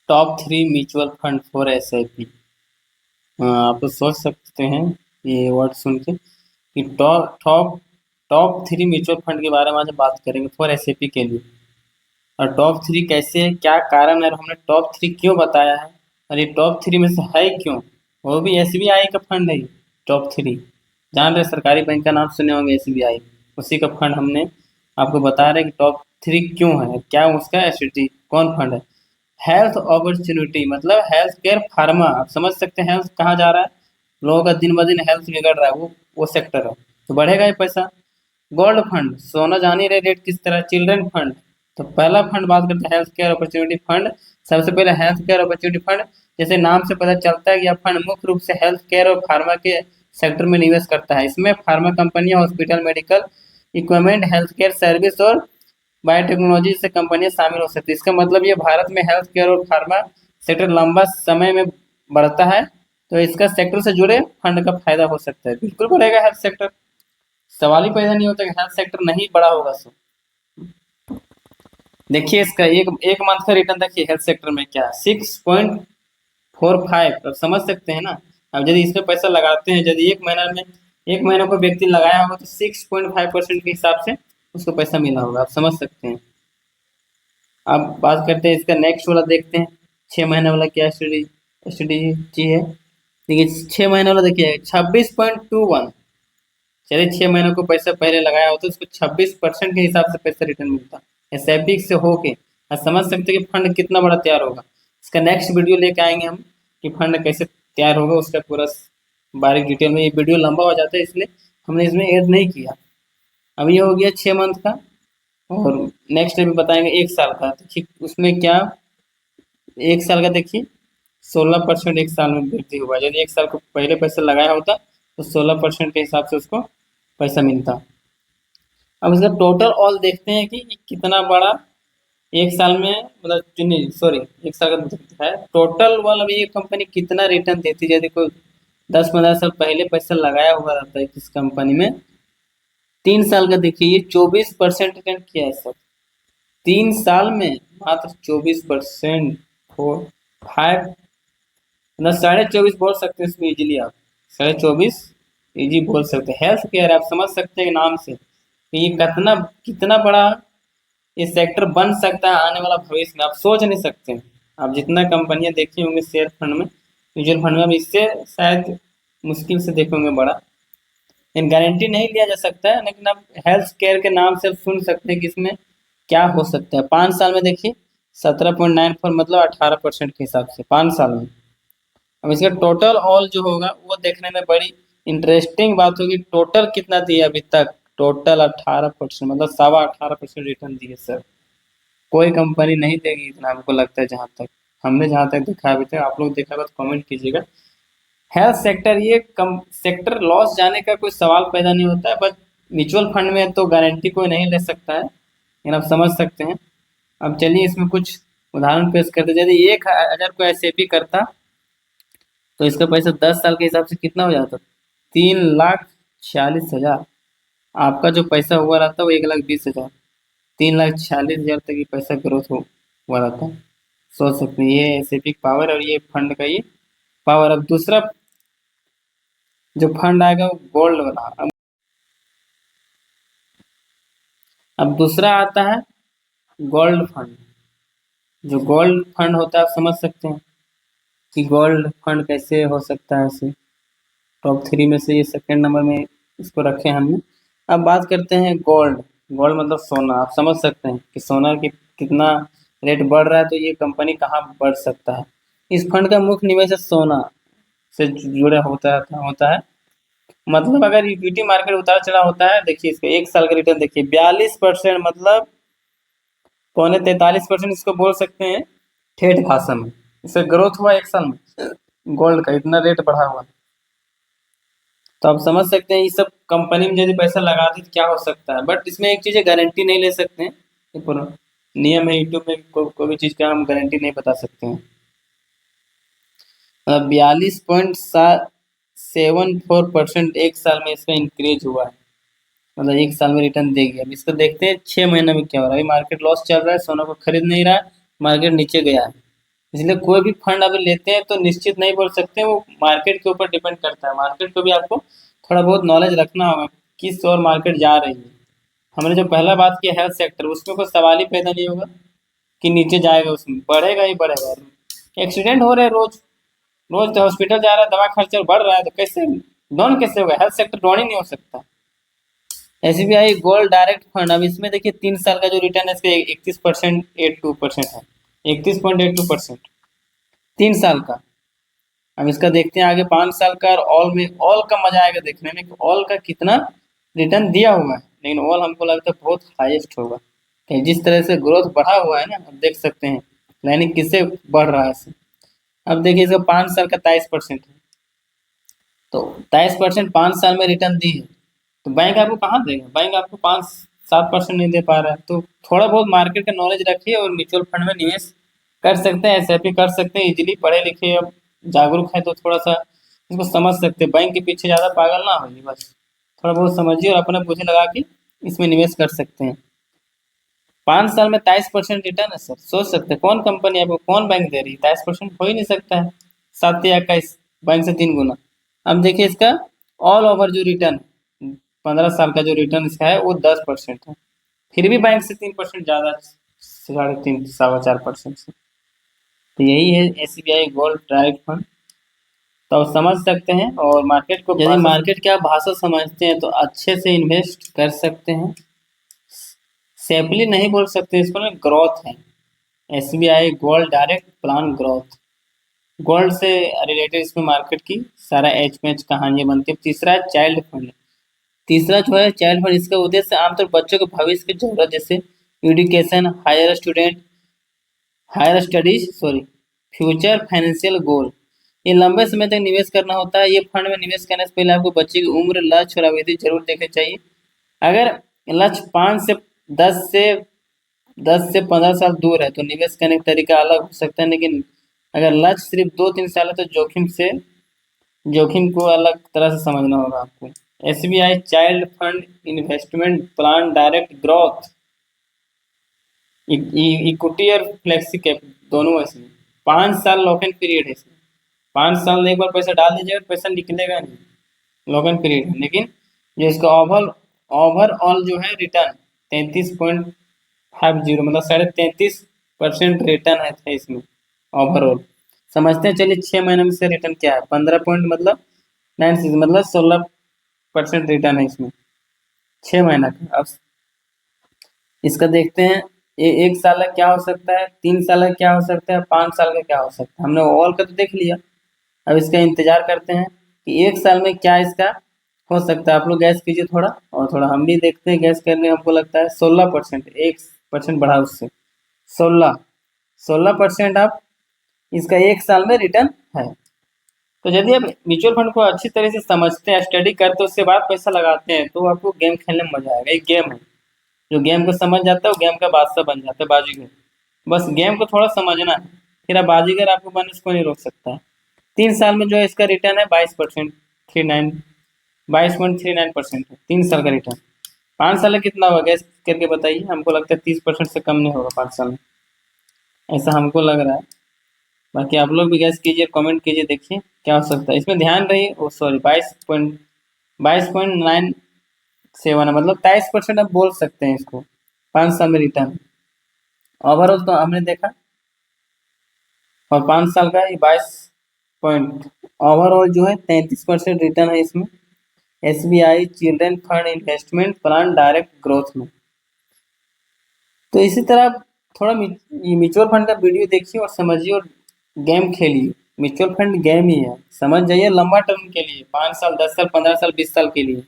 Top 3 mutual fund for SIP. आप तो सोच सकते हैं ये वर्ड सुन के कि top top top 3 mutual fund के बारे में आज हम बात करेंगे फॉर एसआईपी के लिए। और टॉप 3 कैसे है, क्या कारण है, और हमने टॉप 3 क्यों बताया है, और ये टॉप 3 में से है क्यों। वो भी एसबीआई का फंड है ये, टॉप 3। जान रहे सरकारी बैंक का नाम सुने होंगे एसबीआई, उसी का फंड हमने आपको बता रहे हैं कि टॉप 3 क्यों है, क्या उसका एसिडिटी कौन फंड है। हेल्थ अपॉर्चुनिटी मतलब हेल्थ केयर फार्मा, आप समझ सकते हैं हेल्थ कहाँ जा रहा है। लोगों का दिन ब दिन हेल्थ बिगड़ रहा है, वो सेक्टर है, तो बढ़ेगा ये पैसा। गोल्ड फंड, सोना जान ही रहे रेट किस तरह। चिल्ड्रन फंड, तो पहला फंड बात करते हैं हेल्थ केयर अपॉर्चुनिटी फंड। सबसे पहले हेल्थ केयर अपॉर्चुनिटी फंड, जैसे नाम से पता चलता है कि यह फंड मुख्य रूप से हेल्थ केयर और फार्मा के सेक्टर में निवेश करता है। इसमें फार्मा कंपनियां, hospital, medical equipment, health care service और बायोटेक्नोलॉजी से कंपनियां शामिल हो सकती है। इसका मतलब ये भारत में हेल्थ केयर और फार्मा सेक्टर लंबा समय में बढ़ता है, तो इसका सेक्टर से जुड़े फंड का फायदा हो सकता है। बिल्कुल बढ़ेगा हेल्थ सेक्टर, सवाल ही पैदा नहीं होता कि हेल्थ सेक्टर नहीं बड़ा होगा। सो देखिए इसका एक एक मंथ का रिटर्न देखिए हेल्थ सेक्टर में क्या है, 6.45। अब समझ सकते हैं ना। अब यदि इसमें पैसा लगाते हैं, यदि एक महीना को व्यक्ति लगाया होगा तो 6.5% के हिसाब से उसको पैसा मिला होगा, आप समझ सकते हैं। अब बात करते हैं इसका नेक्स्ट वाला, देखते हैं 6 महीने वाला क्या स्ट्रेटेजी है। देखिए 6 महीने वाला देखिए 26.21। चलिए 6 महीनों को पैसा पहले लगाया हो तो उसको 26% के हिसाब से पैसा रिटर्न मिलता है एसआईपी से होके। आप समझ सकते हैं कि फंड कितना बड़ा तैयार होगा। इसका नेक्स्ट वीडियो लेके आएंगे हम कि फंड कैसे तैयार होगा, उसका पूरा बारीक डिटेल में। ये वीडियो लंबा हो जाता है इसलिए हमने इसमें ऐड नहीं किया। अब ये हो गया 6 मंथ का, और नेक्स्ट अभी बताएंगे 1 साल का। देखिए उसमें क्या, 1 साल का देखिए 16% 1 साल में वृद्धि हुआ। यदि 1 साल को पहले पैसा लगाया होता तो 16% के हिसाब से उसको पैसा मिलता। अब इसका टोटल ऑल देखते हैं कि कितना बड़ा 1 साल में, मतलब नहीं सॉरी 1 साल का मतलब है टोटल वाला भी, ये कंपनी कितना रिटर्न देती है। यदि कोई 10-15 साल पहले पैसा लगाया हुआ रहता है किस कंपनी में, 3 साल का देखिए ये 24% रिटर्न किया है सर। 3 साल में मात्र 24%। 4 5 मतलब 24.5 बोल सकते हैं इसमें इजीली आप। 24.5 इजी बोल सकते हैं। हेल्थ केयर आप समझ सकते हैं नाम से कि ये कितना कितना बड़ा ये सेक्टर बन सकता है आने वाला भविष्य में, आप सोच नहीं सकते हैं। आप जितना कंपनियां देखी होंगे शेयर फंड में, म्यूचुअल फंड में, अब इससे शायद मुश्किल से देखे होंगे बड़ा। लेकिन गारंटी नहीं लिया जा सकता है, लेकिन आप हेल्थ केयर के नाम से सुन सकते हैं कि इसमें क्या हो सकता है। 5 साल में देखिए 17.94 मतलब 18% के हिसाब से 5 साल में। अब इसका टोटल ऑल जो होगा वो देखने में बड़ी इंटरेस्टिंग बात होगी। टोटल कितना दिया अभी तक, टोटल 18% मतलब 18.25% रिटर्न दिए सर। कोई कंपनी नहीं देगी इतना, हमको लगता है। जहाँ तक हमने जहाँ तक देखा अभी तक, आप लोग देखा होगा तो कमेंट कीजिएगा। हेल्थ सेक्टर ये कम सेक्टर लॉस जाने का कोई सवाल पैदा नहीं होता है, बट म्यूचुअल फंड में तो गारंटी कोई नहीं ले सकता है, लेकिन आप समझ सकते हैं। अब चलिए इसमें कुछ उदाहरण पेश करते हैं। यदि 1,000 को एसआईपी करता तो इसका पैसा 10 साल के हिसाब से कितना हो जाता, 3,46,000। आपका जो पैसा हुआ रहता है वो 1,20,000। 3,46,000 तक ये पैसा ग्रोथ हुआ रहता है। सोच सकते हैं ये एसआईपी पावर और ये फंड का ये पावर। अब दूसरा जो फंड आएगा वो गोल्ड वाला। अब दूसरा आता है गोल्ड फंड। जो गोल्ड फंड होता है आप समझ सकते हैं कि गोल्ड फंड कैसे हो सकता है ऐसे। टॉप 3 में से ये सेकंड नंबर में इसको रखे हैं हमने। अब बात करते हैं गोल्ड। गोल्ड मतलब सोना, आप समझ सकते हैं कि सोना की कितना रेट बढ़ रहा है, तो ये कंपनी कहाँ बढ़ सकता है। इस फंड का मुख्य निवेश है सोना से जुड़ा होता है। मतलब अगर इक्विटी मार्केट उतार चढ़ाव होता है, देखिए इसका 1 साल का रिटर्न देखिए 42%, मतलब 43.5%, इसको बोल सकते हैं ठेठ भाषा में। इसका ग्रोथ हुआ 1 साल में, गोल्ड का इतना रेट बढ़ा हुआ। तो आप समझ सकते हैं ये सब कंपनी में यदि पैसा लगा दी तो क्या हो सकता है। बट इसमें एक चीज़ है, गारंटी नहीं ले सकते हैं। ये पूरा नियम है यूट्यूब में, कोई भी चीज़ का हम गारंटी नहीं बता सकते हैं। 42.74% 1 साल में इसका इंक्रीज हुआ है, मतलब 1 साल में रिटर्न देगी। अब इसको देखते हैं 6 महीने में क्या हो रहा है। अभी मार्केट लॉस चल रहा है, सोना को खरीद नहीं रहा है, मार्केट नीचे गया है। इसलिए कोई भी फंड अगर लेते हैं तो निश्चित नहीं बोल सकते, वो मार्केट के ऊपर डिपेंड करता है। मार्केट को भी आपको थोड़ा बहुत नॉलेज रखना होगा, किस ओर मार्केट जा रही है। हमने जो पहला बात की हेल्थ सेक्टर, उसमें कोई सवाल ही पैदा नहीं होगा कि नीचे जाएगा, उसमें बढ़ेगा ही बढ़ेगा। एक्सीडेंट हो रहे हैं रोज, रोज तो हॉस्पिटल जा रहा है, दवा खर्चा बढ़ रहा है, तो कैसे डाउन कैसे होगा? हेल्थ सेक्टर डाउन ही नहीं हो सकता। एसबीआई गोल्ड डायरेक्ट फंड, अब इसमें देखिए 3 साल का जो रिटर्न है इसका 31.82% है। 31.82%, 3 साल का। अब इसका देखते हैं आगे 5 साल का, और ऑल में, ऑल का मजा आएगा देखने में कि ऑल का कितना रिटर्न दिया हुआ है। लेकिन ऑल हमको लगता है बहुत हाईएस्ट होगा, कि जिस तरह से ग्रोथ बढ़ा हुआ है ना, अब देख सकते हैं प्लानिंग किससे बढ़ रहा है इससे। अब देखिए इसका 5 साल का 23% है, तो 23% 5 साल में रिटर्न दी है, तो बैंक आपको कहाँ देगा? बैंक आपको 5-7% नहीं दे पा रहा है। तो थोड़ा बहुत मार्केट का नॉलेज रखिए और म्यूचुअल फंड में निवेश कर सकते हैं, एसआईपी कर सकते हैं इजीली। पढ़े लिखे अब जागरूक है तो थोड़ा सा इसको समझ सकते हैं। बैंक के पीछे ज़्यादा पागल ना होइए, बस थोड़ा बहुत समझिए और अपना बुद्धि लगा के इसमें निवेश कर सकते हैं। 5 साल में 23% रिटर्न है सर, सोच सकते हैं कौन कंपनी आपको, कौन बैंक दे रही है? 23% हो ही नहीं सकता है, 7 या 21, बैंक से 3 गुना। अब देखिए इसका ऑल ओवर जो रिटर्न, 15 साल का जो रिटर्न इसका है वो 10% है, फिर भी बैंक से 3% ज़्यादा, 3.5 4% से। तो यही है एसबीआई गोल्ड डायरेक्ट फंड, तो आप समझ सकते हैं। और मार्केट को, यदि मार्केट की आप भाषा समझते हैं तो अच्छे से इन्वेस्ट कर सकते हैं। सेफली नहीं बोल सकते इसको ना, ग्रोथ है। SBI gold direct plan growth, gold से रिलेटेड इसमें मार्केट की सारा एच मैच कहानियां बनती है। तीसरा है चाइल्ड फंड, तीसरा जो है चाइल्ड फंड, इसका उद्देश्य आमतौर बच्चों के भविष्य की जरूरत, जैसे education, higher studies sorry, future financial goal, ये लंबे समय तक निवेश करना होता है। ये फंड में निवेश करने से पहले आपको बच्चे की उम्र, लक्ष्य और अवधि जरूर देखनी चाहिए। अगर लक्ष्य 10 से 15 साल दूर है तो निवेश करने का तरीका अलग हो सकता है, लेकिन अगर लक्ष्य सिर्फ 2-3 साल है तो जोखिम को अलग तरह से समझना होगा आपको। SBI child fund investment plan direct growth, equity और फ्लेक्सी कैप दोनों है इसमें। 5 साल लॉक इन पीरियड है इसमें, 5 साल में एक बार पैसा डाल दीजिएगा, पैसा निकलेगा नहीं, लॉक इन पीरियड है। लेकिन जो इसका ओवरऑल जो है रिटर्न 33.50, मतलब 33.5% रिटर्न है इसमें ओवरऑल। समझते हैं चलिए 6 महीने में से रिटर्न क्या है। 15 पॉइंट मतलब 96, मतलब 16% रिटर्न है इसमें 6 महीना का। अब इसका देखते हैं ये 1 साल का क्या हो सकता है, 3 साल का क्या हो सकता है, 5 साल का क्या हो सकता है। हमने ओवरऑल का तो देख लिया, अब इसका इंतजार करते हैं कि 1 साल में क्या इसका हो सकता है। आप लोग गैस कीजिए थोड़ा, और थोड़ा हम भी देखते हैं गैस करने। हमको लगता है 16%, 1% बढ़ा उससे 16% आप इसका 1 साल में रिटर्न है। तो यदि आप म्यूचुअल फंड को अच्छी तरह से समझते हैं, स्टडी करते हैं, उसके बाद पैसा लगाते हैं, तो आपको गेम खेलने में मजा आएगा। एक गेम है, जो गेम को समझ जाता है वो गेम का बादशाह बन जाता है, बाजीगर। बस गेम को थोड़ा समझना है, फिर आप बाजीगर, आपको बनने से कोई नहीं रोक सकता है। 3 साल में जो है इसका रिटर्न है 22.39% है, 3 साल का रिटर्न। 5 साल का कितना होगा गैस करके बताइए, हमको लगता है 30% से कम नहीं होगा 5 साल में, ऐसा हमको लग रहा है। बाकी आप लोग भी गैस कीजिए, कमेंट कीजिए, देखिए क्या हो सकता है इसमें। ध्यान रही, ओ सॉरी, 22.97 है, मतलब 23% आप बोल सकते हैं इसको, 5 साल में रिटर्न। ओवरऑल तो हमने देखा, और 5 साल का ये 22 पॉइंट, ओवरऑल जो है 33% रिटर्न है इसमें, SBI children fund investment plan direct growth में। तो इसी तरह आप थोड़ा ये म्यूचुअल फंड का वीडियो देखिए और समझिए और गेम खेलिए। म्यूचुअल फंड गेम ही है, समझ जाइए, लंबा टर्म के लिए, 5 साल, 10 साल, 15 साल, 20 साल के लिए।